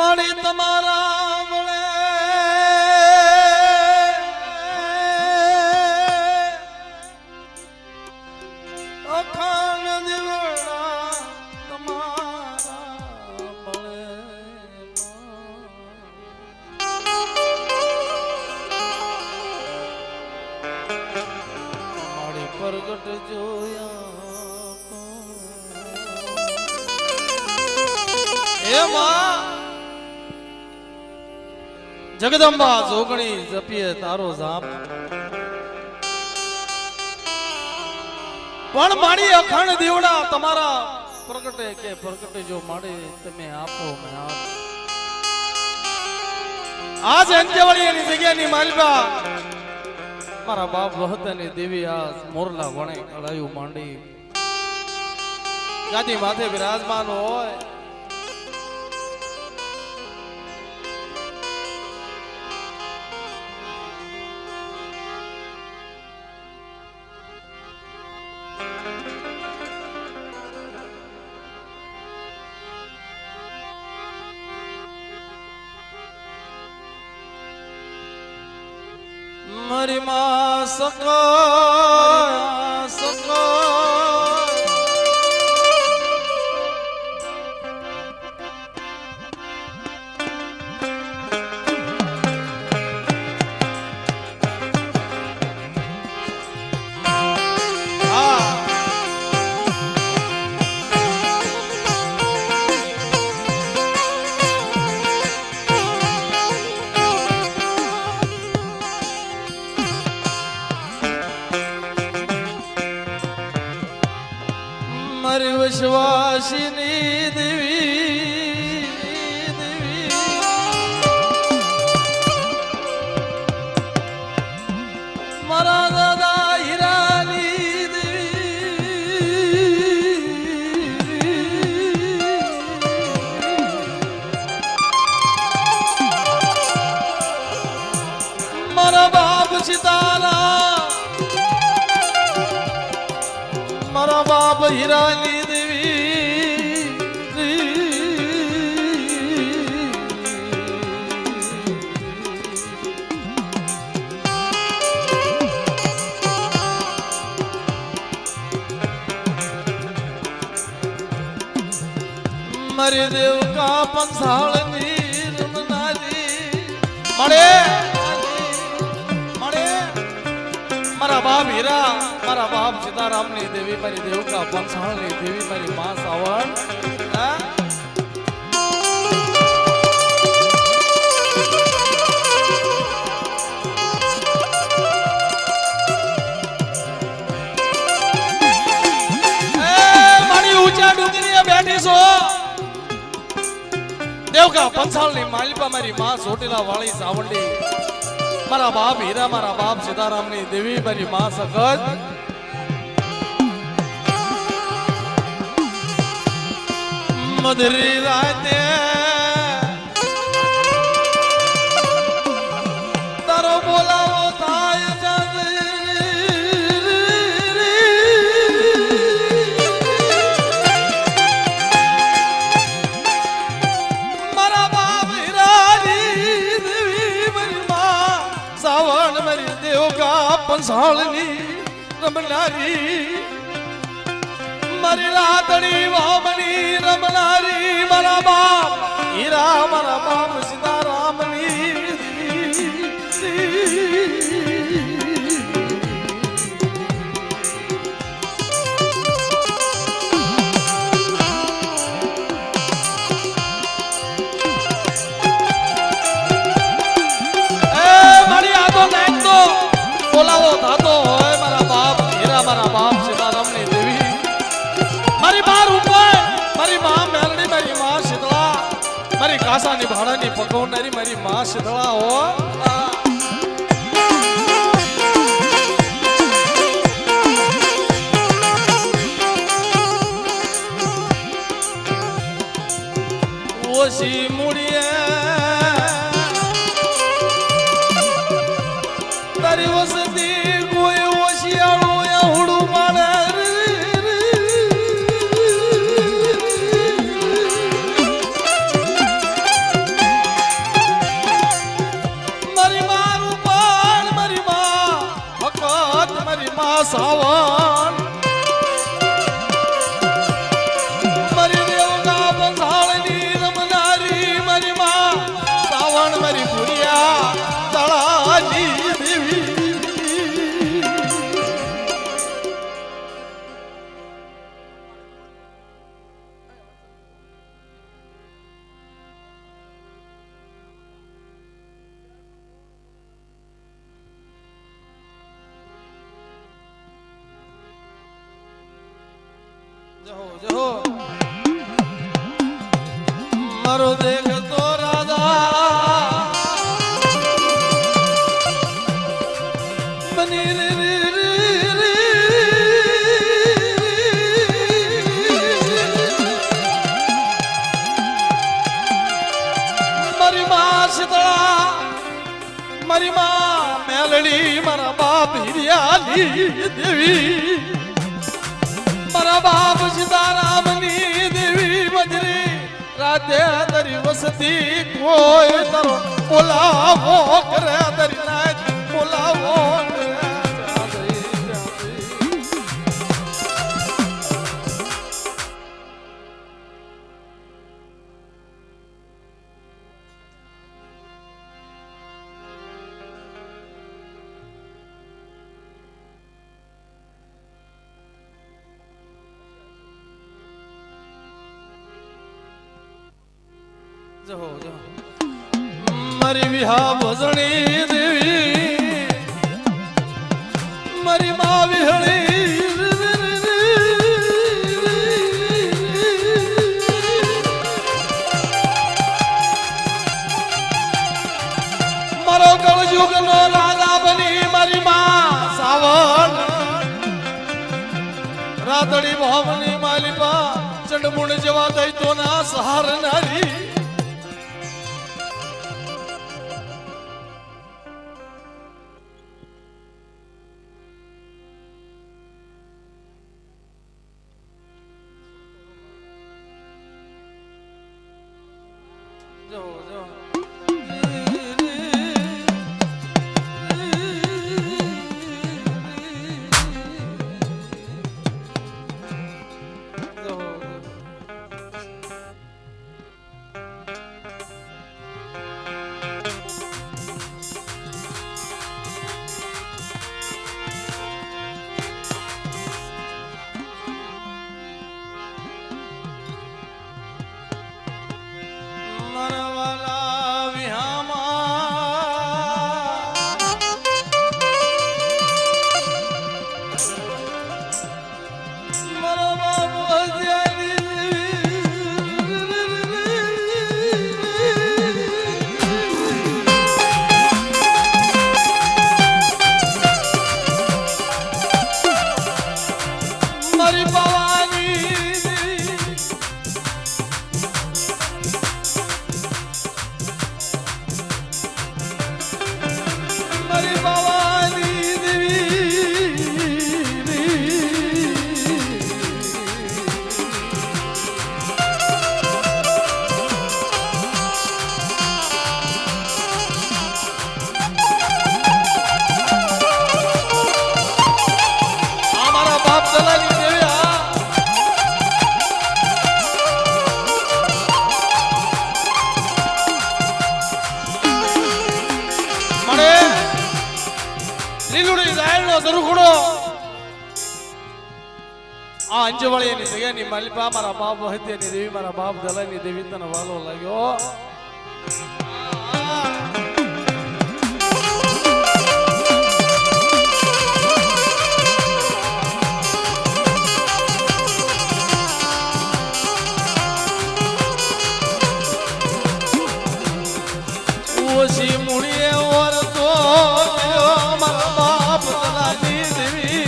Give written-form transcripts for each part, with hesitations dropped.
મળી તમારા વળે અખાણ દીવડા તમારા વળે મારી પ્રગટ જોયા એમાં જગદંબા જોગણી જપીએ તારો જાપ પણ મારી અખંડ દીવડા તમારા પ્રગટે કે પ્રગટે જો માડે તમે આપો મેં આપ આજ અંત્યવાળી એની જગ્યાની માલબા મારા બાપ વહતની દેવી આ મોરલા વણે કળાયું માંડી ગાદી માથે બિરાજમાન હોય મારી માં સકો મારી વિશ્વાસની દેવી મારા દાદા હીરાની દેવી મારા બાપ સીતારામ મારા બાપ હીરાની મારી દેવ કા પંસાળની રમનારી મળે મળે મારા બાપ હીરા મારા બાપ સીતારામની દેવી મારી દેવ કા પંસાળની દેવી મારી માં સાવણ મારી ઊંચા ડુંગરીએ બેઠી છો દેવકા પંચાલની માલિપા મારી માં ચોટીલા વાળી સાવંડી મારા બાપ હીરા મારા બાપ સીતારામની દેવી મારી માં સખત મધરી રાતે તારો બોલાવો થાય પંસાળની રમનારી મારી લાતડી વામની રમનારી મારા બાપ હીરા મારા બાપ સીતારામની મારી આતો નાખતો બોલાવો થાતો હોય મારા બાપ હીરા મારા બાપ સીતારામની દેવી મારી બાર ઉપર મારી માં મેલડી મારી માં શીતળા મારી કાસાની ભાડાની પકવનારી મારી માં શીતળા હો ઓછી મૂડીએ તારી વસતી કોઈ ઓશિયાળું એવડું માને જહો મારો દેખતો રાજા બની રે મારી માં શીતળા મારી માં મેલડી મારા બાપ હિરિયાલી દેવી મારા બાપ સીતારામની દેવી મજરી રાધે દરી વસતી કોઈ તરો બોલાવો કરે દરી નાચ બોલાવો મારી વિહા ભજણી દેવી મારી મા વિહળી મારો કળયુગ નો રાજા બની મારી મા સાવણ રાતડી ભાવની માલિપા ચંડમુંડ જેવા દૈતોના સહારનારી અંજવાળી ની જગ્યાની માલિપા મારા બાપ હત્યાની દેવી મારા બાપ દલાની દેવી તને વાલો લાગ્યો ઓછી મુણીએ વરતો મારા બાપ દલાની દેવી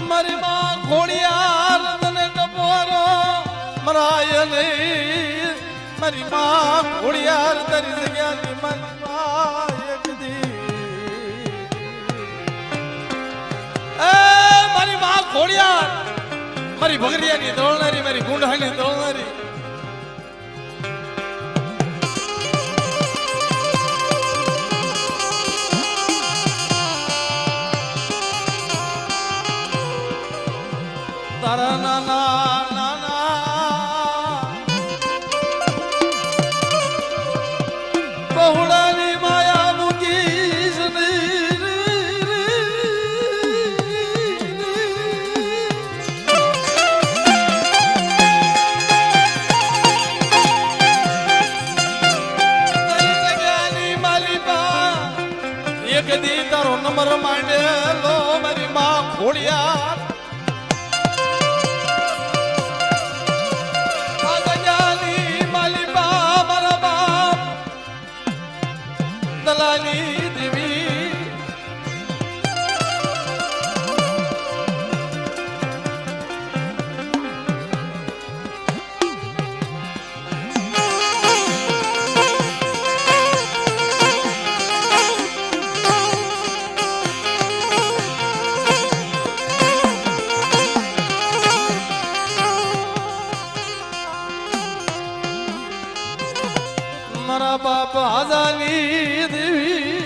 મારી માં ઘોડિયાર તને ટપોરો મરાય નહીં મારી માં ઘોડિયાર તારી જગ્યાની મારી માં એક દી એ મારી માં ઘોડિયાર મારી ભગરિયાની દોલનારી મારી ગુંડાની દોલનારી તારા નાના નાના બહુડાની માયા મૂકીશ એક દી તારો નંબર માંડે ઘોડિયા દલાલી દેવી મારા બાપ હાજાની દેવી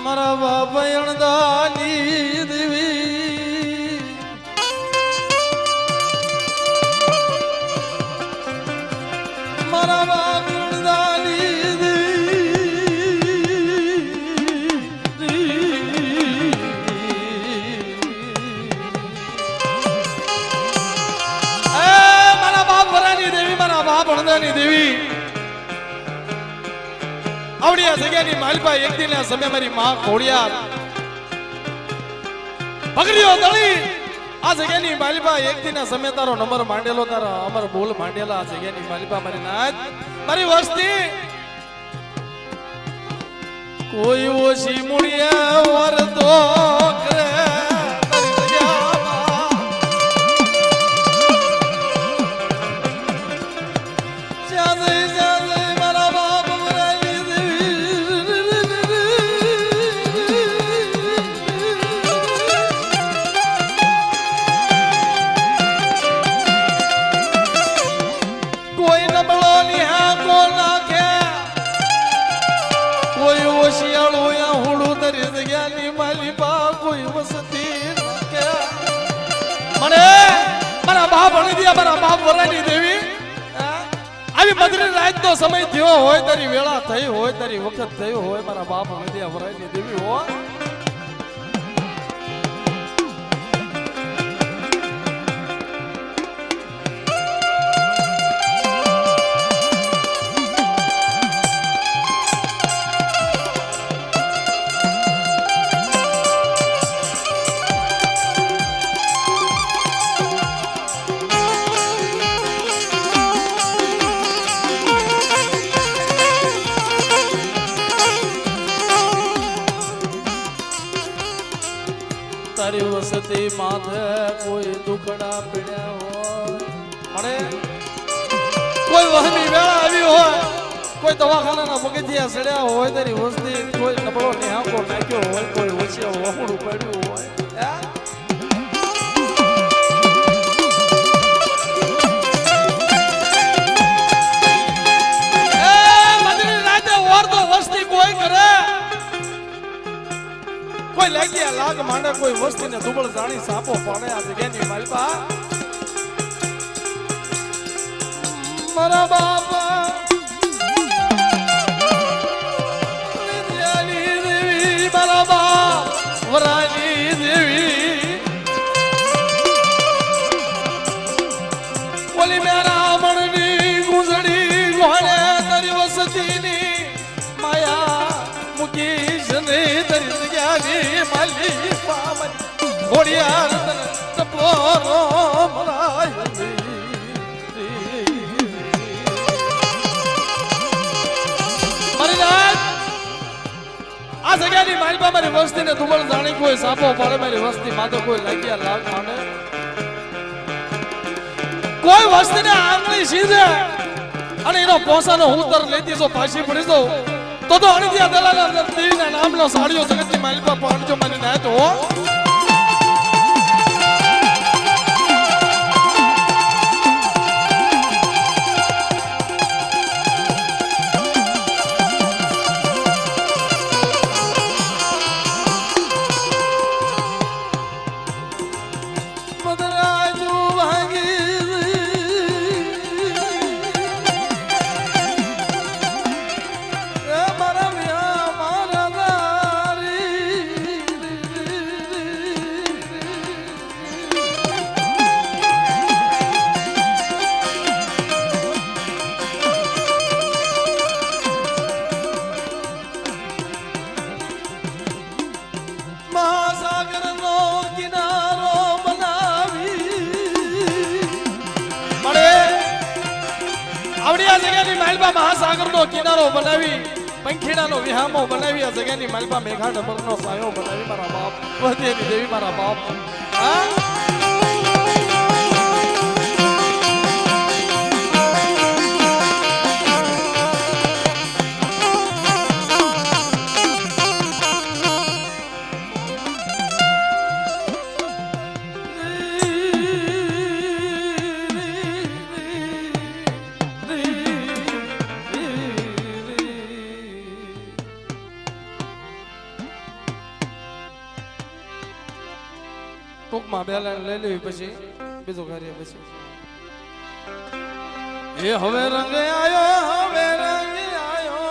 મારા બાપ અણદાની દેવી મારા બાપ અણદાની દેવી મારા બાપ વરાની દેવી મારા બાપ અણદાની દેવી આવડી આ જગ્યાની માલપા એક દિન આ સમય મારી માં ઘોડિયાર પકડ્યો દળી આ જગ્યાની માલપા એક દિન આ સમય તારો નંબર માંડેલો તારા અમર બોલ માંડેલા આ જગ્યાની માલપા મારી નાચ મારી વસ્તી કોઈ ઓછી મુડિયા વરતો કરે આવી મધરી રાત નો સમય થયો હોય તારી વેળા થઈ હોય તારી વખત થયો હોય મારા બાપ નદિયા વરાયની દેવી હો તારી વસતી માથે કોઈ દુખડા પીડ્યા હોય મને કોઈ વહમી વેળા આવી હોય કોઈ દવાખાનાના પગથિયા સડ્યા હોય તારી વસ્તી કોઈ નબળો નિહાકો નાખ્યો હોય કોઈ ઓછિયા વહુડું પડ્યું હોય કોઈ લાગ્યા લાગ માંડે કોઈ વસ્તીને દુબળ જાણી સાપો પાડે આ જગ્યાની માલપા મારા બાપા દેવી મારા બાપ વરાની દેવી બોલી મેરા મણની ગુંજડી ગોળે તારી વસતીની માયા મુકીશ ને તારી જગ્યાની માલી પામની ઘોડિયાર તપોરો મરાય મારી નાથ આ જગ્યાની માલપા મારી વસ્તીને દુબળ જાણી કોઈ સાપો પાડે મારી વસ્તી માથે કોઈ લાગ્યા લાગ માંડે કોઈ વસ્તીને આંગળી સીધે અને એનો પોસાનો ઉતર લેતી જો પાછી પડી દો તો અણિત્યા દલાલા દેવીના નામનો સાડીઓ જગતની માલપા પાડજો મને ના તો માલપા મહાસાગરનો કિનારો બનાવી પંખીડાનો વિહામો બનાવી આ જગ્યાની માલપા મેઘા ડબરનો સાયો બનાવી મારા બાપ વધેરી દેવી મારા બાપ હા ટૂંકમાં બેલેન્સ લઈ લેવી પછી બીજું કાર્ય પછી એ હવે રંગે આયો હવે રંગે આયો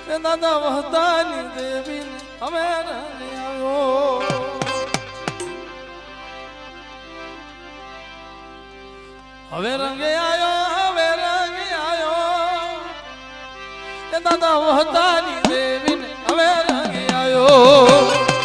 એ દાદા વહતાની દેવી હવે રંગે આયો હવે રંગે આયો હવે રંગે આયો એ દાદા વહતાની દેવી હવે રંગે આયો